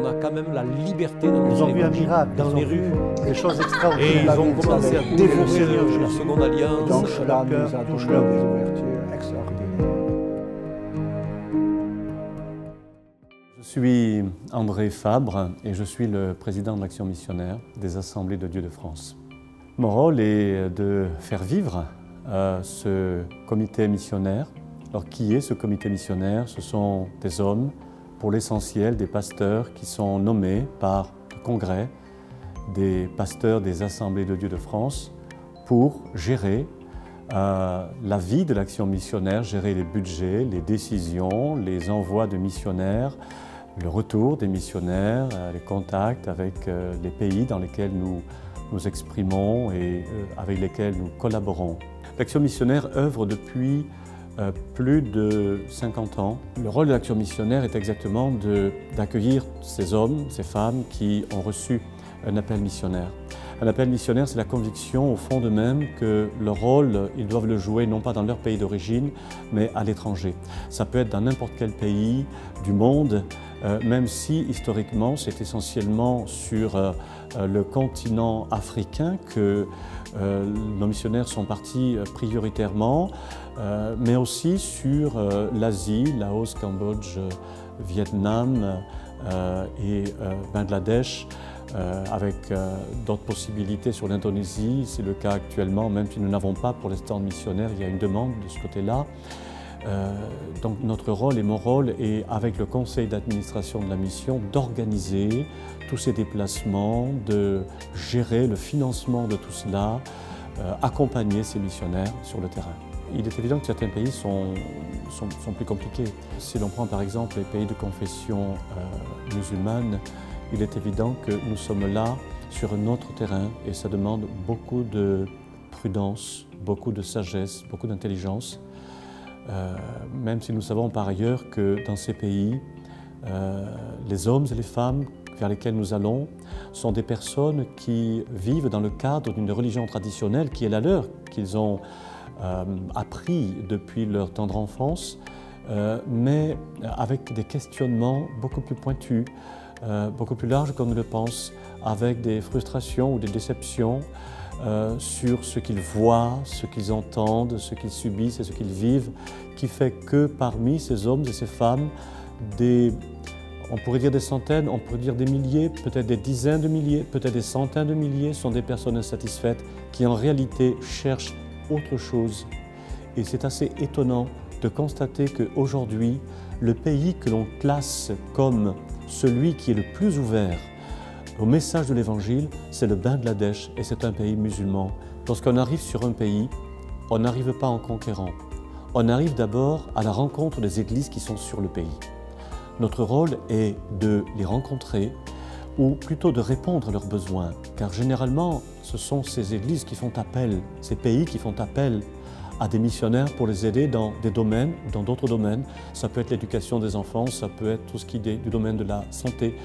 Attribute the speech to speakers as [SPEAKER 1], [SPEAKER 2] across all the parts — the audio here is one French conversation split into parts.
[SPEAKER 1] on a quand même la liberté dans
[SPEAKER 2] Ils ont vu un
[SPEAKER 1] l'évangile,
[SPEAKER 2] miracle,
[SPEAKER 1] dans les rues.
[SPEAKER 2] des choses
[SPEAKER 1] Et
[SPEAKER 2] extraordinaires.
[SPEAKER 1] ils ont commencé à défoncer la Seconde Alliance.
[SPEAKER 2] Donc cela nous a donné des ouvertures extraordinaires.
[SPEAKER 3] Je suis André Fabre et je suis le président de l'Action missionnaire des Assemblées de Dieu de France. Mon rôle est de faire vivre ce comité missionnaire. Alors qui est ce comité missionnaire? Ce sont des hommes, pour l'essentiel des pasteurs qui sont nommés par le Congrès des pasteurs des Assemblées de Dieu de France pour gérer la vie de l'Action missionnaire, gérer les budgets, les décisions, les envois de missionnaires, le retour des missionnaires, les contacts avec les pays dans lesquels nous nous exprimons et avec lesquels nous collaborons. L'Action missionnaire œuvre depuis plus de 50 ans. Le rôle de l'Action missionnaire est exactement d'accueillir ces hommes, ces femmes qui ont reçu un appel missionnaire. Un appel missionnaire, c'est la conviction au fond d'eux-mêmes que leur rôle, ils doivent le jouer non pas dans leur pays d'origine, mais à l'étranger. Ça peut être dans n'importe quel pays du monde, même si historiquement c'est essentiellement sur le continent africain que nos missionnaires sont partis prioritairement, mais aussi sur l'Asie, Laos, Cambodge, Vietnam et Bangladesh, avec d'autres possibilités sur l'Indonésie. C'est le cas actuellement, même si nous n'avons pas pour l'instant de missionnaires, il y a une demande de ce côté-là. Donc notre rôle et mon rôle est, avec le conseil d'administration de la mission, d'organiser tous ces déplacements, de gérer le financement de tout cela, accompagner ces missionnaires sur le terrain. Il est évident que certains pays sont plus compliqués. Si l'on prend par exemple les pays de confession musulmane, il est évident que nous sommes là sur un autre terrain et ça demande beaucoup de prudence, beaucoup de sagesse, beaucoup d'intelligence. Même si nous savons par ailleurs que dans ces pays, les hommes et les femmes vers lesquels nous allons sont des personnes qui vivent dans le cadre d'une religion traditionnelle qui est la leur, qu'ils ont appris depuis leur tendre enfance, mais avec des questionnements beaucoup plus pointus, beaucoup plus larges qu'on ne le pense, avec des frustrations ou des déceptions sur ce qu'ils voient, ce qu'ils entendent, ce qu'ils subissent et ce qu'ils vivent, qui fait que parmi ces hommes et ces femmes, on pourrait dire des centaines, on pourrait dire des milliers, peut-être des dizaines de milliers, peut-être des centaines de milliers sont des personnes insatisfaites qui en réalité cherchent autre chose. Et c'est assez étonnant de constater qu'aujourd'hui, le pays que l'on classe comme celui qui est le plus ouvert au message de l'Évangile, c'est le Bangladesh et c'est un pays musulman. Lorsqu'on arrive sur un pays, on n'arrive pas en conquérant. On arrive d'abord à la rencontre des églises qui sont sur le pays. Notre rôle est de les rencontrer ou plutôt de répondre à leurs besoins, car généralement, ce sont ces églises qui font appel, ces pays qui font appel à des missionnaires pour les aider dans des domaines, dans d'autres domaines. Ça peut être l'éducation des enfants, ça peut être tout ce qui est du domaine de la santé,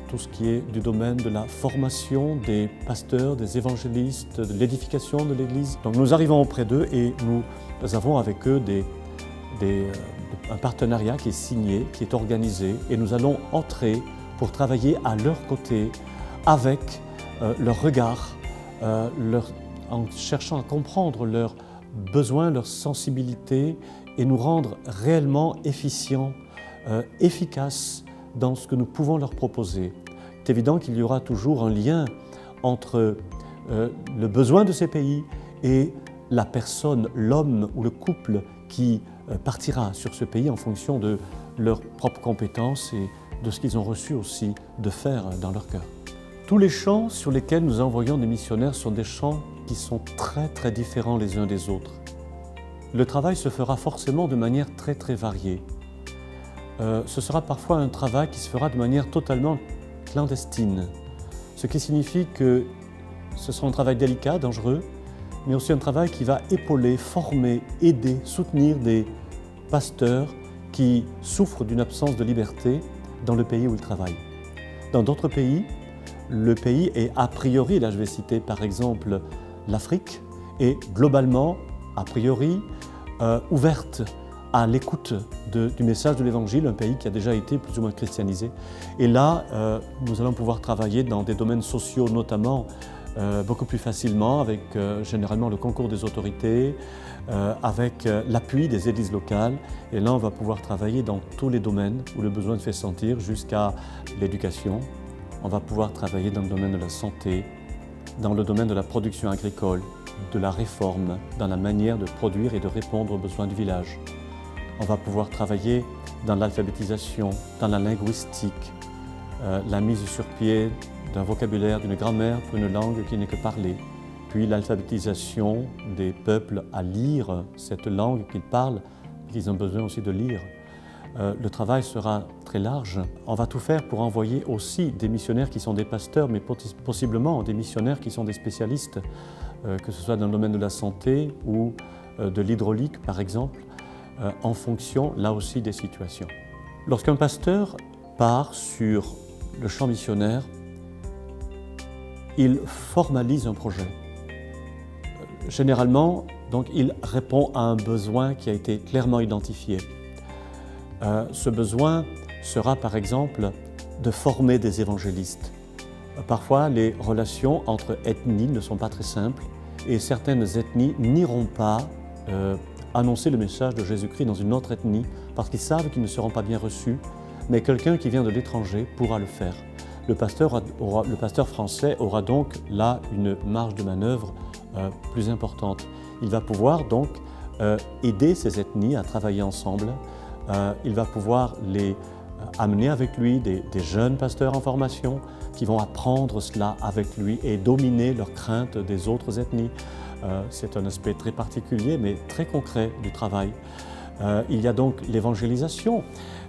[SPEAKER 3] tout ce qui est du domaine de la formation des pasteurs, des évangélistes, de l'édification de l'Église. Donc nous arrivons auprès d'eux et nous avons avec eux un partenariat qui est signé, qui est organisé et nous allons entrer pour travailler à leur côté avec leur regard, en cherchant à comprendre leurs besoins, leurs sensibilités et nous rendre réellement efficients, efficaces dans ce que nous pouvons leur proposer. C'est évident qu'il y aura toujours un lien entre le besoin de ces pays et la personne, l'homme ou le couple qui partira sur ce pays en fonction de leurs propres compétences et de ce qu'ils ont reçu aussi de faire dans leur cœur. Tous les champs sur lesquels nous envoyons des missionnaires sont des champs qui sont très différents les uns des autres. Le travail se fera forcément de manière très variée. Ce sera parfois un travail qui se fera de manière totalement clandestine, ce qui signifie que ce sera un travail délicat, dangereux, mais aussi un travail qui va épauler, former, aider, soutenir des pasteurs qui souffrent d'une absence de liberté dans le pays où ils travaillent. Dans d'autres pays, le pays est a priori, là je vais citer par exemple l'Afrique, est globalement, a priori, ouverte à l'écoute du message de l'Évangile, un pays qui a déjà été plus ou moins christianisé. Et là, nous allons pouvoir travailler dans des domaines sociaux notamment, beaucoup plus facilement, avec généralement le concours des autorités, avec l'appui des églises locales. Et là, on va pouvoir travailler dans tous les domaines où le besoin se fait sentir, jusqu'à l'éducation. On va pouvoir travailler dans le domaine de la santé, dans le domaine de la production agricole, de la réforme, dans la manière de produire et de répondre aux besoins du village. On va pouvoir travailler dans l'alphabétisation, dans la linguistique, la mise sur pied d'un vocabulaire, d'une grammaire pour une langue qui n'est que parlée, puis l'alphabétisation des peuples à lire cette langue qu'ils parlent, qu'ils ont besoin aussi de lire. Le travail sera très large. On va tout faire pour envoyer aussi des missionnaires qui sont des pasteurs, mais possiblement des missionnaires qui sont des spécialistes, que ce soit dans le domaine de la santé ou de l'hydraulique, par exemple, en fonction, là aussi, des situations. Lorsqu'un pasteur part sur le champ missionnaire, il formalise un projet. Généralement, donc, il répond à un besoin qui a été clairement identifié. Ce besoin sera, par exemple, de former des évangélistes. Parfois, les relations entre ethnies ne sont pas très simples et certaines ethnies n'iront pas annoncer le message de Jésus-Christ dans une autre ethnie parce qu'ils savent qu'ils ne seront pas bien reçus, mais quelqu'un qui vient de l'étranger pourra le faire. Le pasteur français aura donc là une marge de manœuvre plus importante. Il va pouvoir donc aider ces ethnies à travailler ensemble. Il va pouvoir les amener avec lui des jeunes pasteurs en formation qui vont apprendre cela avec lui et dominer leurs craintes des autres ethnies. C'est un aspect très particulier mais très concret du travail. Il y a donc l'évangélisation.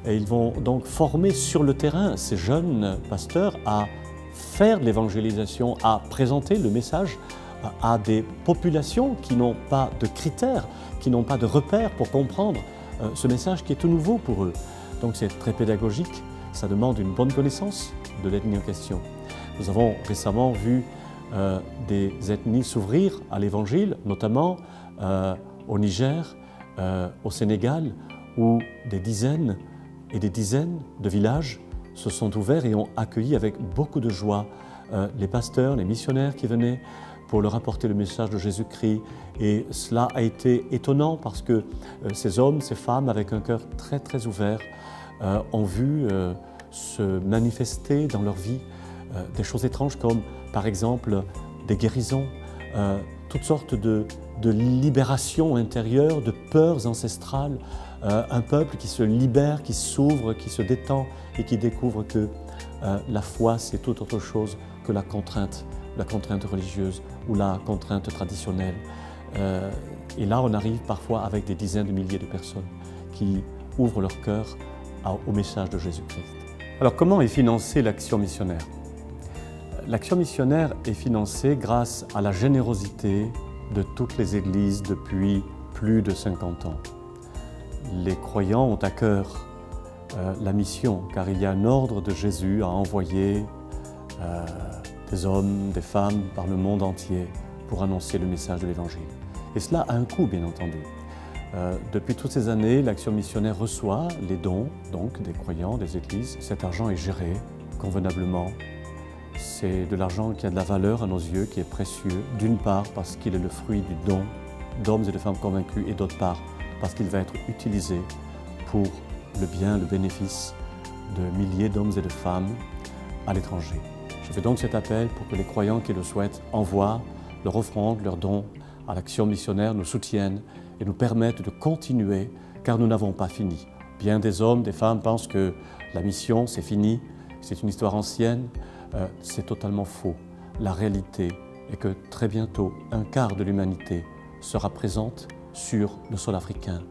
[SPEAKER 3] Ils vont donc former sur le terrain ces jeunes pasteurs à faire de l'évangélisation, à présenter le message à des populations qui n'ont pas de critères, qui n'ont pas de repères pour comprendre ce message qui est tout nouveau pour eux. Donc c'est très pédagogique, ça demande une bonne connaissance de l'ethnie en question. Nous avons récemment vu des ethnies s'ouvrir à l'Évangile, notamment au Niger, au Sénégal, où des dizaines et des dizaines de villages se sont ouverts et ont accueilli avec beaucoup de joie les pasteurs, les missionnaires qui venaient pour leur apporter le message de Jésus-Christ. Et cela a été étonnant parce que ces hommes, ces femmes, avec un cœur très très ouvert, ont vu se manifester dans leur vie des choses étranges comme par exemple des guérisons, toutes sortes de libérations intérieures, de peurs ancestrales, un peuple qui se libère, qui s'ouvre, qui se détend et qui découvre que la foi c'est tout autre chose que la contrainte religieuse ou la contrainte traditionnelle. Et là on arrive parfois avec des dizaines de milliers de personnes qui ouvrent leur cœur au message de Jésus-Christ. Alors comment est financée l'action missionnaire? L'action missionnaire est financée grâce à la générosité de toutes les églises depuis plus de 50 ans. Les croyants ont à cœur la mission, car il y a un ordre de Jésus à envoyer des hommes, des femmes par le monde entier pour annoncer le message de l'Évangile. Et cela a un coût, bien entendu. Depuis toutes ces années, l'action missionnaire reçoit les dons donc, des croyants, des églises. Cet argent est géré convenablement. C'est de l'argent qui a de la valeur à nos yeux, qui est précieux, d'une part parce qu'il est le fruit du don d'hommes et de femmes convaincus, et d'autre part parce qu'il va être utilisé pour le bien, le bénéfice de milliers d'hommes et de femmes à l'étranger. Je fais donc cet appel pour que les croyants qui le souhaitent envoient leur offrande, leurs dons à l'action missionnaire, nous soutiennent et nous permettent de continuer, car nous n'avons pas fini. Bien des hommes, des femmes pensent que la mission, c'est fini, c'est une histoire ancienne. C'est totalement faux. La réalité est que très bientôt, un quart de l'humanité sera présente sur le sol africain.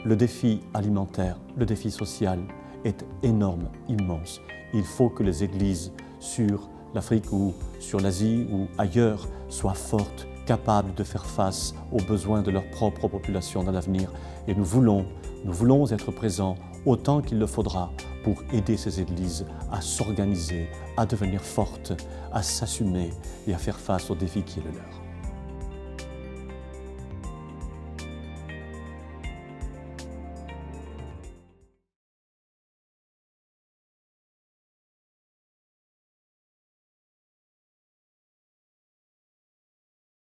[SPEAKER 3] Le défi alimentaire, le défi social est énorme, immense. Il faut que les églises sur l'Afrique ou sur l'Asie ou ailleurs soient fortes, capables de faire face aux besoins de leur propre population dans l'avenir. Et nous voulons être présents autant qu'il le faudra pour aider ces églises à s'organiser, à devenir fortes, à s'assumer et à faire face aux défis qui est le leur.